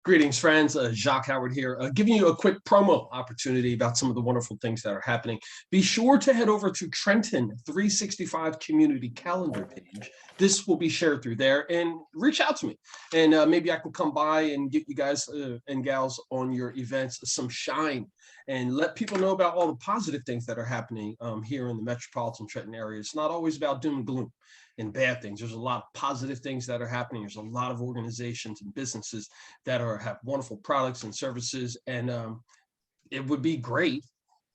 Greetings, friends. Jacque Howard here, giving you a quick promo opportunity about some of the wonderful things that are happening. Be sure to head over to Trenton 365 community calendar page. This will be shared through there, and reach out to me. And maybe I can come by and get you guys and gals on your events some shine and let people know about all the positive things that are happening here in the metropolitan Trenton area. It's not always about doom and gloom and bad things. There's a lot of positive things that are happening. There's a lot of organizations and businesses that have wonderful products and services. And it would be great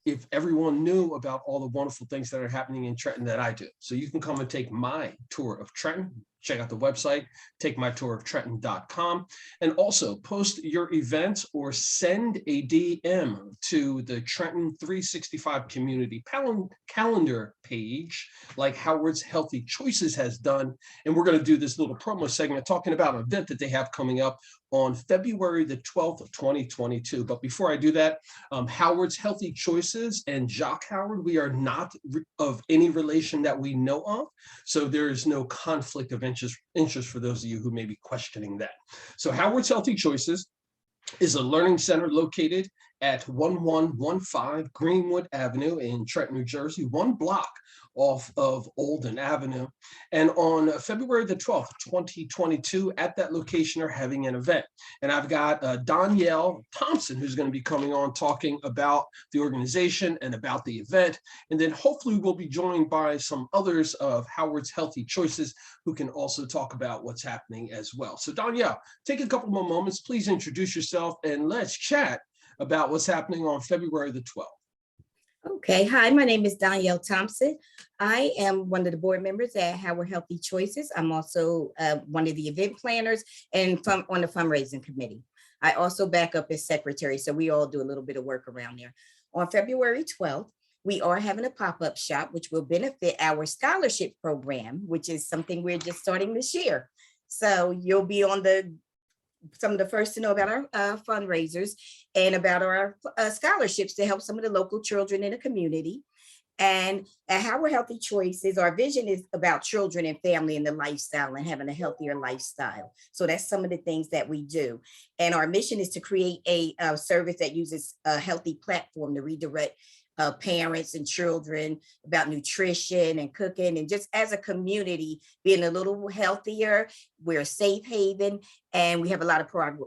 if everyone knew about all the wonderful things that are happening in Trenton that I do. So you can come and take my tour of Trenton. Check out the website, take my tour of Trenton.com, and also post your events or send a DM to the Trenton 365 community calendar page, like Howard's Healthy Choices has done. And we're going to do this little promo segment talking about an event that they have coming up on February the 12th of 2022. But before I do that, Howard's Healthy Choices and Jacque Howard, we are not of any relation that we know of. So there is no conflict of interest for those of you who may be questioning that. So Howard's Healthy Choices is a learning center located at 1115 Greenwood Avenue in Trenton, New Jersey, one block off of Olden Avenue. And on February the 12th, 2022, at that location are having an event. And I've got Danielle Thompson, who's going to be coming on talking about the organization and about the event. And then hopefully we'll be joined by some others of Howard's Healthy Choices who can also talk about what's happening as well. So Danielle, take a couple more moments, please introduce yourself and let's chat about what's happening on February the 12th. Okay, hi, my name is Danielle Thompson. I am one of the board members at Howard Healthy Choices. I'm also one of the event planners and on the fundraising committee. I also back up as secretary, so we all do a little bit of work around there. On February 12th, we are having a pop-up shop, which will benefit our scholarship program, which is something we're just starting this year. So you'll be on some of the first to know about our fundraisers and about our scholarships to help some of the local children in the community. And at Howard Healthy Choices, our vision is about children and family and the lifestyle and having a healthier lifestyle. So that's some of the things that we do. And our mission is to create a service that uses a healthy platform to redirect parents and children about nutrition and cooking, and just as a community being a little healthier. We're a safe haven, and we have a lot of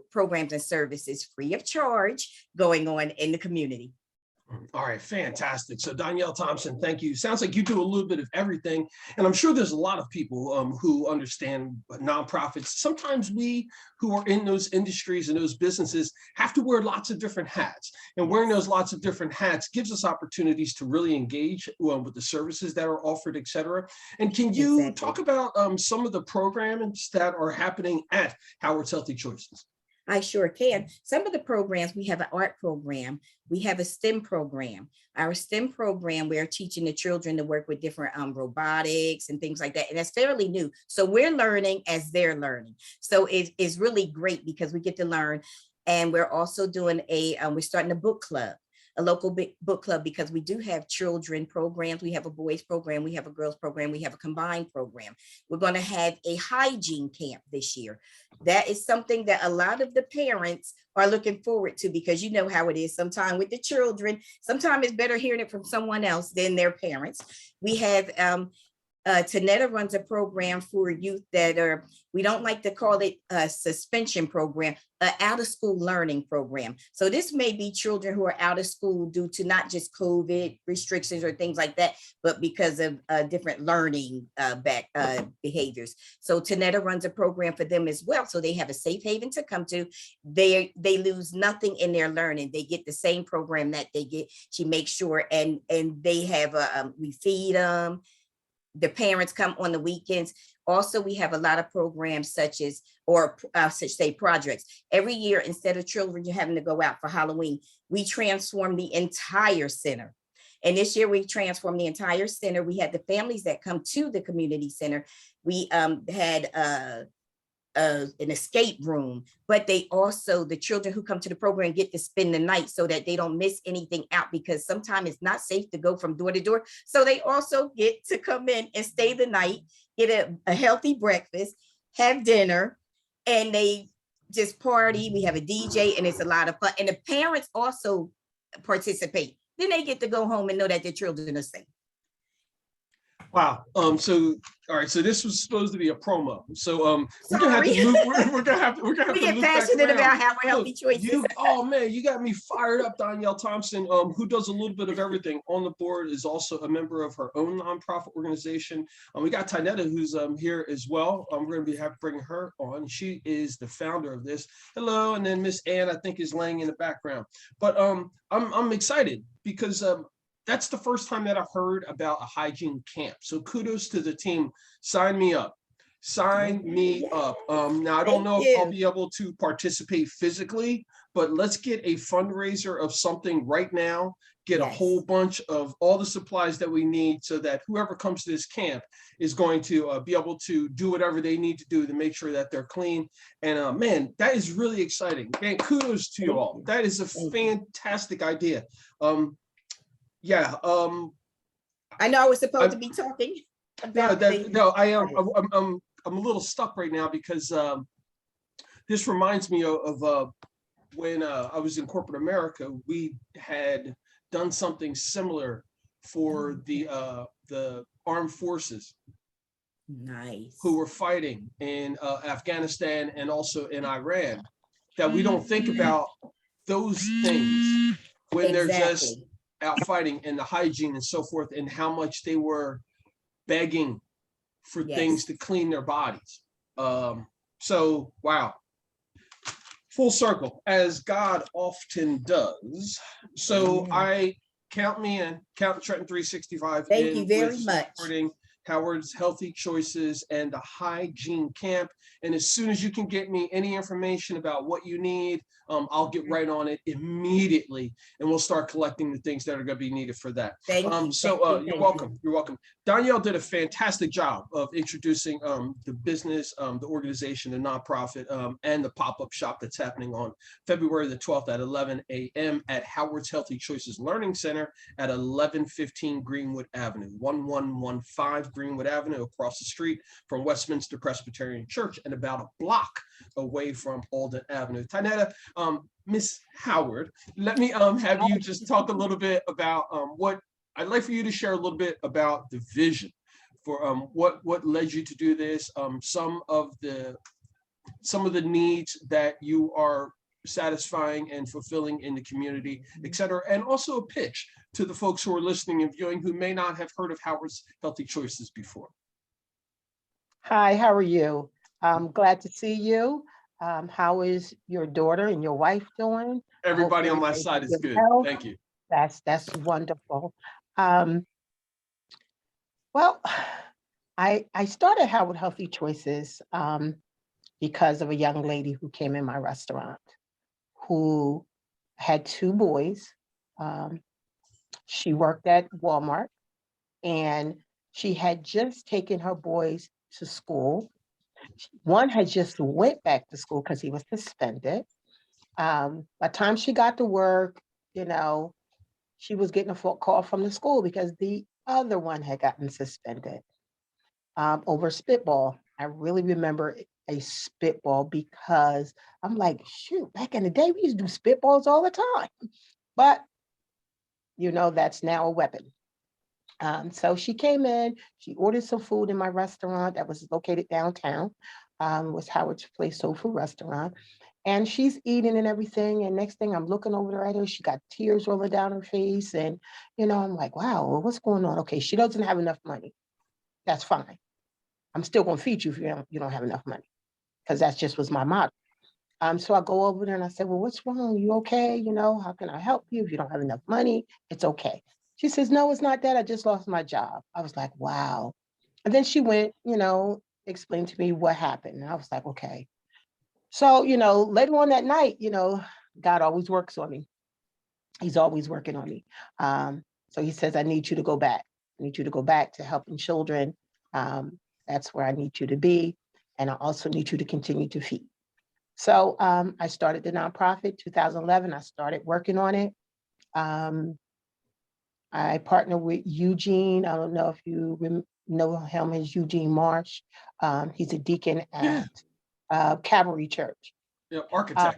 programs and services free of charge going on in the community. All right, fantastic. So Danielle Thompson, thank you. Sounds like you do a little bit of everything. And I'm sure there's a lot of people who understand nonprofits. Sometimes we who are in those industries and those businesses have to wear lots of different hats. And wearing those lots of different hats gives us opportunities to really engage with the services that are offered, et cetera. And can you talk about some of the programs that are happening at Howard's Healthy Choices? I sure can. Some of the programs, we have an art program, we have a STEM program. Our STEM program, we're teaching the children to work with different robotics and things like that. And that's fairly new. So we're learning as they're learning. So it's really great because we get to learn. And we're also doing we're starting a book club, a local book club, because we do have children programs. We have a boys program, we have a girls program, we have a combined program. We're going to have a hygiene camp this year. That is something that a lot of the parents are looking forward to, because you know how it is sometimes with the children. Sometimes it's better hearing it from someone else than their parents. We have Tanetta runs a program for youth that are, we don't like to call it a suspension program, an out of school learning program. So this may be children who are out of school due to not just COVID restrictions or things like that, but because of different learning behaviors. So Tanetta runs a program for them as well. So they have a safe haven to come to. They lose nothing in their learning. They get the same program that they get. She makes sure, and they have we feed them. The parents come on the weekends. Also, we have a lot of programs such as, projects. Every year, instead of children having to go out for Halloween, we transform the entire center. And this year we transformed the entire center. We had the families that come to the community center. We had an escape room, but they also, the children who come to the program get to spend the night so that they don't miss anything out, because sometimes it's not safe to go from door to door. So they also get to come in and stay the night, get a healthy breakfast, have dinner, and they just party. We have a DJ and it's a lot of fun. And the parents also participate. Then they get to go home and know that their children are safe. Wow. So all right. So this was supposed to be a promo. So we're gonna have to move. We're gonna have to We get loop back passionate around. about how we're healthy choices. Oh man, you got me fired up. Danielle Thompson, who does a little bit of everything on the board, is also a member of her own nonprofit organization. We got Tynetta, who's here as well. We're gonna be bringing her on. She is the founder of this. Hello, and then Miss Ann, I think, is laying in the background. But I'm excited because that's the first time that I've heard about a hygiene camp. So kudos to the team. Sign me up. Sign me up. Now, I don't know if I'll be able to participate physically, but let's get a fundraiser of something right now, get a whole bunch of all the supplies that we need so that whoever comes to this camp is going to be able to do whatever they need to do to make sure that they're clean. And man, that is really exciting. Man, kudos to you all. That is a fantastic idea. Yeah. I know I was supposed to be talking. I'm a little stuck right now because this reminds me of when I was in corporate America. We had done something similar for the armed forces. Nice. Who were fighting in Afghanistan and also in Iran. That we don't think about those things when they're just out fighting, and the hygiene and so forth, and how much they were begging for things to clean their bodies. So, wow. Full circle, as God often does. So I count me in, count Trenton 365. Thank you very much. Supporting Howard's Healthy Choices and the Hygiene Camp. And as soon as you can get me any information about what you need, I'll get right on it immediately, and we'll start collecting the things that are going to be needed for that. Thank you. You're welcome. You're welcome. Danielle did a fantastic job of introducing the business, the organization, the nonprofit, and the pop-up shop that's happening on February the 12th at 11 a.m. at Howard's Healthy Choices Learning Center at 1115 Greenwood Avenue, 1115 Greenwood Avenue, across the street from Westminster Presbyterian Church and about a block away from Alden Avenue. Tynetta, Miss Howard, let me have you just talk a little bit about what I'd like for you to share a little bit about the vision for what led you to do this, some of the needs that you are satisfying and fulfilling in the community, et cetera, and also a pitch to the folks who are listening and viewing who may not have heard of Howard's Healthy Choices before. Hi, how are you? I'm glad to see you. How is your daughter and your wife doing? Everybody on my side is good. Thank you. That's wonderful. Well, I started Howard Healthy Choices because of a young lady who came in my restaurant who had two boys. She worked at Walmart, and she had just taken her boys to school. One had just went back to school because he was suspended. By the time she got to work, she was getting a phone call from the school because the other one had gotten suspended over spitball. I really remember a spitball because I'm like, shoot, back in the day, we used to do spitballs all the time. But, that's now a weapon. So she came in, she ordered some food in my restaurant that was located downtown. It was Howard's Place Soul Food Restaurant. And she's eating and everything. And next thing I'm looking over at her, she got tears rolling down her face. And, I'm like, wow, well, what's going on? Okay, she doesn't have enough money. That's fine. I'm still going to feed you if you don't have enough money. Because that just was my motto. So I go over there and I said, well, what's wrong? You okay? How can I help you? If you don't have enough money, it's okay. She says, no, it's not that. I just lost my job. I was like, wow. And then she went, explained to me what happened. And I was like, okay. So, later on that night, God always works on me. He's always working on me. So he says, I need you to go back. I need you to go back to helping children. That's where I need you to be. And I also need you to continue to feed. So I started the nonprofit 2011. I started working on it. I partnered with Eugene. I don't know if you know him as Eugene Marsh. He's a deacon at Calvary Church. Yeah, architect.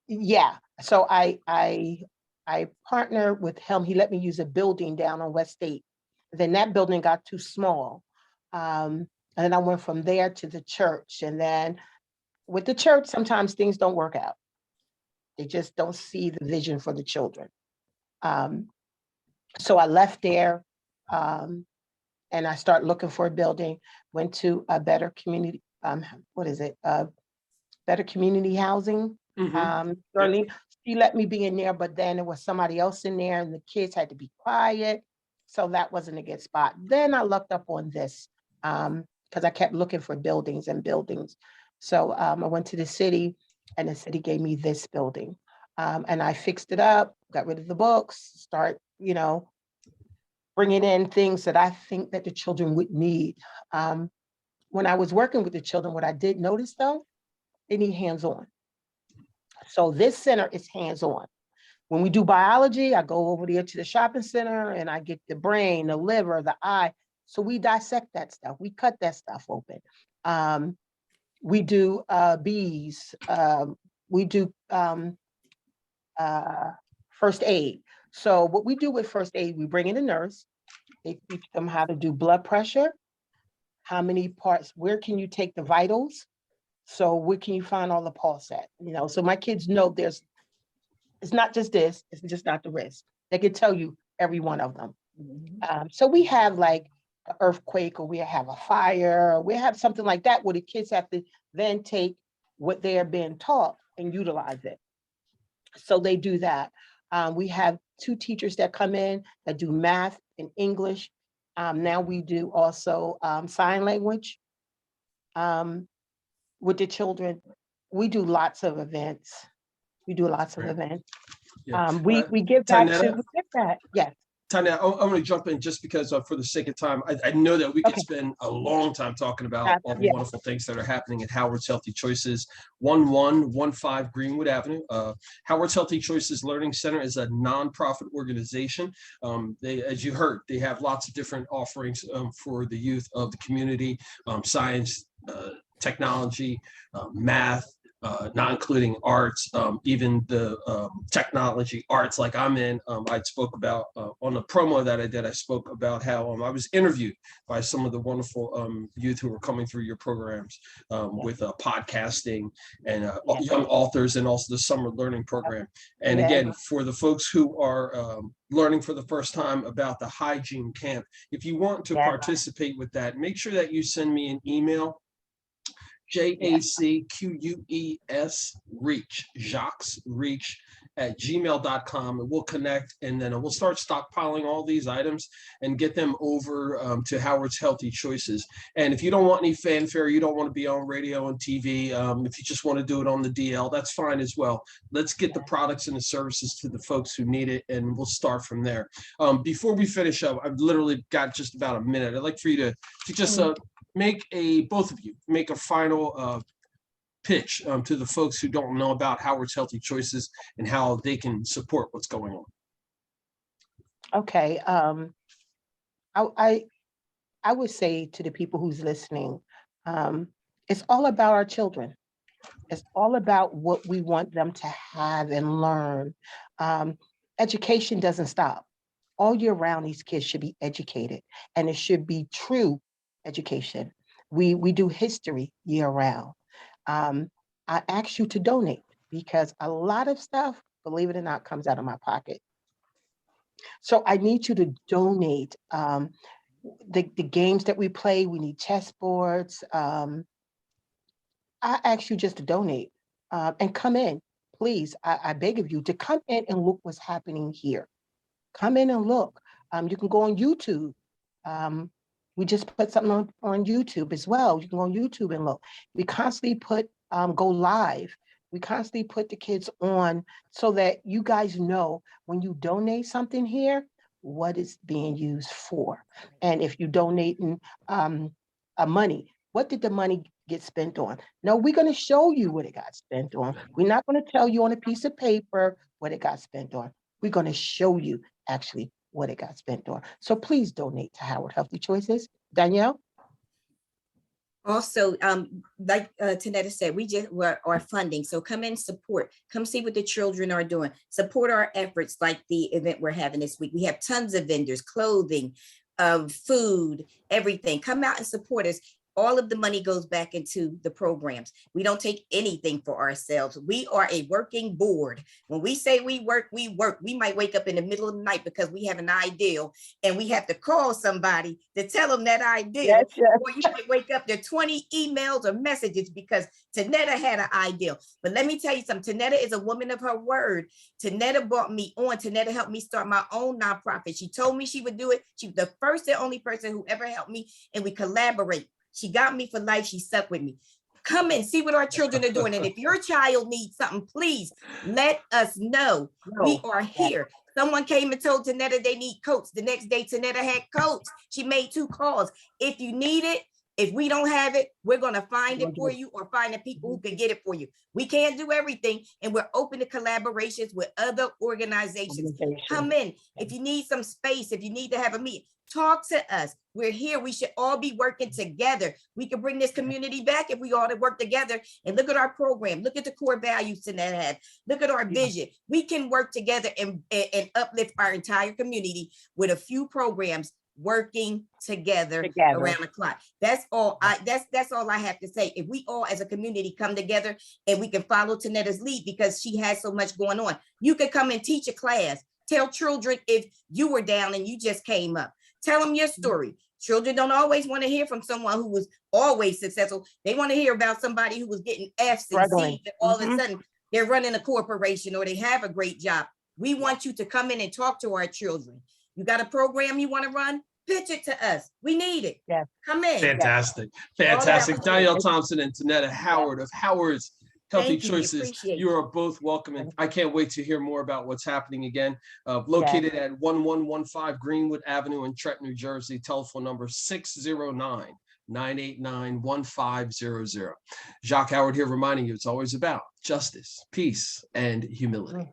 Yeah, so I partnered with him. He let me use a building down on West State. Then that building got too small. And then I went from there to the church. And then with the church, sometimes things don't work out. They just don't see the vision for the children. Um, so I left there, and I started looking for a building, went to a better community, what is it? Better community housing. Mhm. Yep. Certainly, she let me be in there, but then there was somebody else in there and the kids had to be quiet. So that wasn't a good spot. Then I looked up on this because I kept looking for buildings and buildings. So I went to the city and the city gave me this building. And I fixed it up, got rid of the books, start, bringing in things that I think that the children would need. When I was working with the children, what I did notice though, they need hands-on. So this center is hands-on. When we do biology, I go over there to the shopping center and I get the brain, the liver, the eye. So we dissect that stuff. We cut that stuff open. We do bees. We do first aid. So what we do with first aid, we bring in a nurse. They teach them how to do blood pressure, how many parts, where can you take the vitals? So where can you find all the pulse at? So my kids know it's not just this, it's just not the wrist. They can tell you every one of them. So we have like an earthquake or we have a fire, or we have something like that where the kids have to then take what they are being taught and utilize it. So they do that. We have 2 teachers that come in that do math and English. Now we do also sign language with the children. We do lots of events. Right. Yeah. We give back to, Tanetta, we give back. Yes. Tanya, I'm going to jump in just because for the sake of time, I know that we could Okay. spend a long time talking about all the Yeah. wonderful things that are happening at Howard's Healthy Choices, 1115 Greenwood Avenue. Howard's Healthy Choices Learning Center is a nonprofit organization. As you heard, they have lots of different offerings for the youth of the community, science, technology, math, not including arts, even the technology arts like I'm in. I spoke about on the promo that I did, I spoke about how I was interviewed by some of the wonderful youth who were coming through your programs with podcasting and young authors, and also the summer learning program. And again, for the folks who are learning for the first time about the hygiene camp, if you want to participate with that, make sure that you send me an email. Jacques Reach at gmail.com, and we'll connect, and then we'll start stockpiling all these items and get them over to Howard's Healthy Choices. And if you don't want any fanfare, you don't want to be on radio and TV, if you just want to do it on the DL, that's fine as well. Let's get the products and the services to the folks who need it, and we'll start from there. Before we finish up, I've literally got just about a minute. I'd like for you to just both of you make a final pitch to the folks who don't know about Howard's Healthy Choices and how they can support what's going on. Okay. I would say to the people who's listening, it's all about our children. It's all about what we want them to have and learn. Education doesn't stop. All year round, these kids should be educated, and it should be true education. We do history year round. I ask you to donate because a lot of stuff, believe it or not, comes out of my pocket. So I need you to donate. The games that we play, we need chessboards. I ask you just to donate and come in. Please, I beg of you to come in and look what's happening here. Come in and look. You can go on YouTube. We just put something on YouTube as well. You can go on YouTube and look. We constantly go live. We constantly put the kids on so that you guys know when you donate something here, what it's being used for. And if you donate money, what did the money get spent on? No, we're going to show you what it got spent on. We're not going to tell you on a piece of paper what it got spent on. We're going to show you actually what it got spent on. So please donate to Howard Healthy Choices. Danielle? Also, like Tanetta said, we're funding. So come in, support, come see what the children are doing, support our efforts like the event we're having this week. We have tons of vendors, clothing, food, everything. Come out and support us. All of the money goes back into the programs. We don't take anything for ourselves. We are a working board. When we say we work, we work. We might wake up in the middle of the night because we have an ideal and we have to call somebody to tell them that ideal. Yes, yes. Or you might wake up to 20 emails or messages because Tanetta had an ideal. But let me tell you something. Tanetta is a woman of her word. Tanetta brought me on. Tanetta helped me start my own nonprofit. She told me she would do it. She was the first and only person who ever helped me, and we collaborate. She got me for life. She stuck with me. Come and see what our children are doing. And if your child needs something, please let us know. We are here. Someone came and told Tanetta they need coats. The next day, Tanetta had coats. She made 2 calls. If you need it, if we don't have it, we're going to find it for you or find the people who can get it for you. We can't do everything. And we're open to collaborations with other organizations. Come in. If you need some space, if you need to have a meeting, talk to us. We're here. We should all be working together. We can bring this community back if we all to work together. And look at our program. Look at the core values that have. Look at our vision. We can work together and uplift our entire community with a few programs working together around the clock. That's all that's all I have to say. If we all as a community come together and we can follow Tanetta's lead because she has so much going on. You can come and teach a class. Tell children if you were down and you just came up. Tell them your story. Children don't always want to hear from someone who was always successful. They want to hear about somebody who was getting F's and C's and all of a sudden they're running a corporation or they have a great job. We want you to come in and talk to our children. You got a program you want to run? Pitch it to us. We need it. Yeah. Come in. Fantastic. Fantastic. Danielle Thompson and Tanetta Howard of Howard's Healthy Choices. You are both welcome. And I can't wait to hear more about what's happening again. Located at 1115 Greenwood Avenue in Trenton, New Jersey. Telephone number 609-989-1500. Jacque Howard here reminding you it's always about justice, peace, and humility.